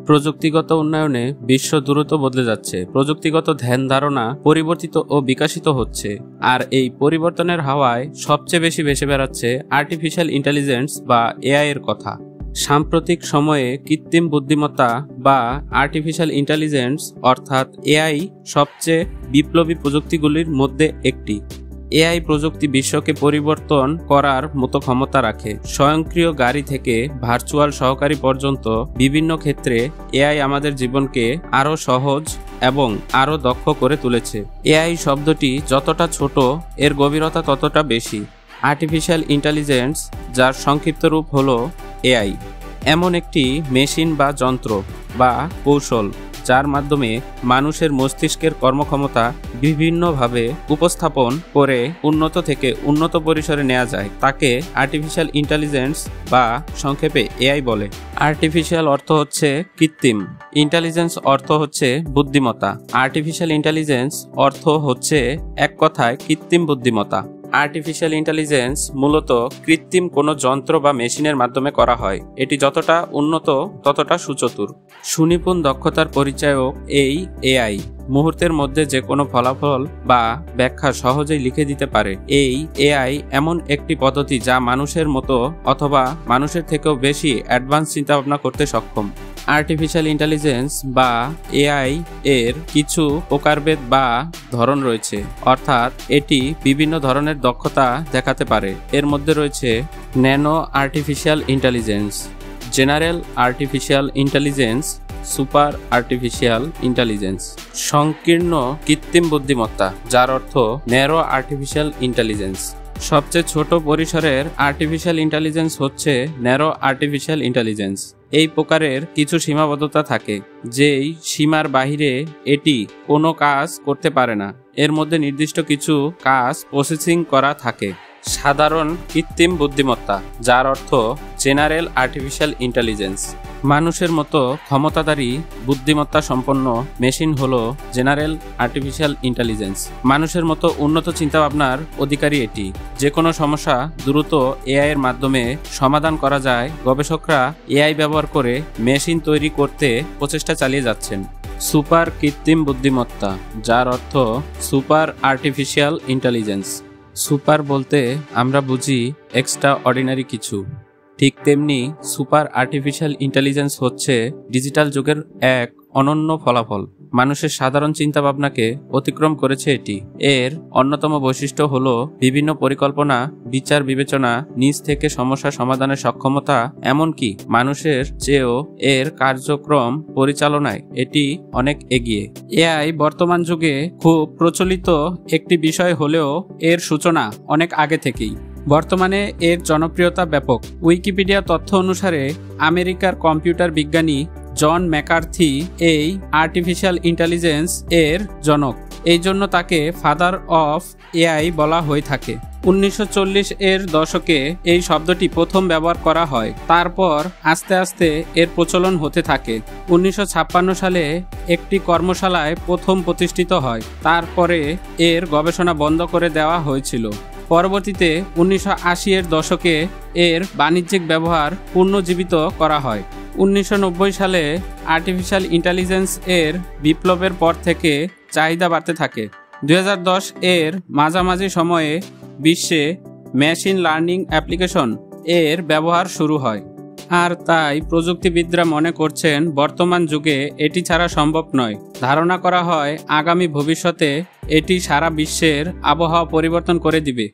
প্রযুক্তিগত উন্নয়নে বিশ্ব দ্রুত বদলে যাচ্ছে। প্রযুক্তিগত ধ্যান ধারণা পরিবর্তিত ও বিকশিত হচ্ছে, আর এই পরিবর্তনের হাওয়ায় সবচেয়ে বেশি ভেসে বেড়াচ্ছে আর্টিফিশিয়াল ইন্টেলিজেন্স বা এআই এর কথা। সাম্প্রতিক সময়ে কৃত্রিম বুদ্ধিমত্তা বা আর্টিফিশিয়াল ইন্টেলিজেন্স অর্থাৎ এআই সবচেয়ে বিপ্লবী প্রযুক্তিগুলির মধ্যে একটি। এআই প্রযুক্তি বিশ্বকে পরিবর্তন করার মতো ক্ষমতা রাখে। স্বয়ংক্রিয় গাড়ি থেকে ভার্চুয়াল সহকারী পর্যন্ত বিভিন্ন ক্ষেত্রে এআই আমাদের জীবনকে আরও সহজ এবং আরও দক্ষ করে তুলেছে। এআই শব্দটি যতটা ছোট, এর গভীরতা ততটা বেশি। আর্টিফিশিয়াল ইন্টেলিজেন্স, যার সংক্ষিপ্ত রূপ হলো এআই, এমন একটি মেশিন বা যন্ত্র বা কৌশল যার মাধ্যমে মানুষের মস্তিষ্কের কর্মক্ষমতা বিভিন্নভাবে উপস্থাপন করে উন্নত থেকে উন্নত পরিসরে নেওয়া যায়। তাকে আর্টিফিশিয়াল ইন্টেলিজেন্স বা সংক্ষেপে এআই বলে। আর্টিফিশিয়াল অর্থ হচ্ছে কৃত্রিম, ইন্টেলিজেন্স অর্থ হচ্ছে বুদ্ধিমত্তা। আর্টিফিশিয়াল ইন্টেলিজেন্স অর্থ হচ্ছে এক কথায় কৃত্রিম বুদ্ধিমত্তা। আর্টিফিশিয়াল ইন্টেলিজেন্স মূলত কৃত্রিম কোনো যন্ত্র বা মেশিনের মাধ্যমে করা হয়। এটি যতটা উন্নত ততটা সুচতুর। সুনিপুণ দক্ষতার পরিচায়ক এই এআই মুহূর্তের মধ্যে যে কোনো ফলাফল বা ব্যাখ্যা সহজেই লিখে দিতে পারে। এই এআই এমন একটি পদ্ধতি যা মানুষের মতো অথবা মানুষের থেকেও বেশি অ্যাডভান্স চিন্তাভাবনা করতে সক্ষম। আর্টিফিশিয়াল ইন্টেলিজেন্স বা এআই এর কিছু প্রকারভেদ বা ধরন রয়েছে, অর্থাৎ এটি বিভিন্ন ধরনের দক্ষতা দেখাতে পারে। এর মধ্যে রয়েছে nano artificial intelligence, general artificial intelligence, super artificial intelligence, সংকীর্ণ কৃত্রিম বুদ্ধিমত্তা, যার অর্থ ন্যারো আর্টিফিশিয়াল ইন্টেলিজেন্স। সবচেয়ে ছোট পরিসরের আর্টিফিশিয়াল ইন্টেলিজেন্স হচ্ছে ন্যারো আর্টিফিশিয়াল ইন্টেলিজেন্স। এই প্রকারের কিছু সীমাবদ্ধতা থাকে, যেই সীমার বাহিরে এটি কোনো কাজ করতে পারে না। এর মধ্যে নির্দিষ্ট কিছু কাজ প্রসেসিং করা থাকে। সাধারণ কৃত্রিম বুদ্ধিমত্তা, যার অর্থ জেনারেল আর্টিফিশিয়াল ইন্টেলিজেন্স। মানুষের মতো ক্ষমতাধারী বুদ্ধিমত্তা সম্পন্ন মেশিন হলো জেনারেল আর্টিফিশিয়াল ইন্টেলিজেন্স। মানুষের মতো উন্নত চিন্তাভাবনার অধিকারী এটি। যে কোনো সমস্যা দ্রুত এআই এর মাধ্যমে সমাধান করা যায়। গবেষকরা এআই ব্যবহার করে মেশিন তৈরি করতে প্রচেষ্টা চালিয়ে যাচ্ছেন। সুপার কৃত্রিম বুদ্ধিমত্তা, যার অর্থ সুপার আর্টিফিশিয়াল ইন্টেলিজেন্স। সুপার বলতে আমরা বুঝি এক্সট্রা অর্ডিনারি কিছু, ঠিক তেমনি সুপার আর্টিফিশিয়াল ইন্টেলিজেন্স হচ্ছে ডিজিটাল যুগের এক অনন্য ফলাফল। মানুষের সাধারণ চিন্তাভাবনাকে অতিক্রম করেছে এটি। এর অন্যতম বৈশিষ্ট্য হলো বিভিন্ন পরিকল্পনা, বিচার বিবেচনা, নিজ থেকে সমস্যা সমাধানের সক্ষমতা, এমনকি মানুষের চেয়েও এর কার্যক্রম পরিচালনায় এটি অনেক এগিয়ে। এআই বর্তমান যুগে খুব প্রচলিত একটি বিষয় হলেও এর সূচনা অনেক আগে থেকেই। বর্তমানে এর জনপ্রিয়তা ব্যাপক। উইকিপিডিয়া তথ্য অনুসারে আমেরিকার কম্পিউটার বিজ্ঞানী জন ম্যাকার্থি এই আর্টিফিশিয়াল ইন্টেলিজেন্স এর জনক। এই জন্য তাকে ফাদার অফ এআই বলা হয়ে থাকে। 1940 এর দশকে এই শব্দটি প্রথম ব্যবহার করা হয়। তারপর আস্তে আস্তে এর প্রচলন হতে থাকে। 1956 সালে একটি কর্মশালায় প্রথম প্রতিষ্ঠিত হয়। তারপরে এর গবেষণা বন্ধ করে দেওয়া হয়েছিল। পরবর্তীতে 1980 এর দশকে এর বাণিজ্যিক ব্যবহার পুনর্জীবিত করা হয়। 1990 সালে আর্টিফিশিয়াল ইন্টেলিজেন্স এর বিপ্লবের পর থেকে চাহিদা বাড়তে থাকে। 2010 এর মাঝামাঝি সময়ে বিশ্বে মেশিন লার্নিং অ্যাপ্লিকেশন এর ব্যবহার শুরু হয়। আর তাই প্রযুক্তিবিদরা মনে করছেন বর্তমান যুগে এটি ছাড়া সম্ভব নয়। ধারণা করা হয় আগামী ভবিষ্যতে এটি সারা বিশ্বের আবহাওয়া পরিবর্তন করে দিবে।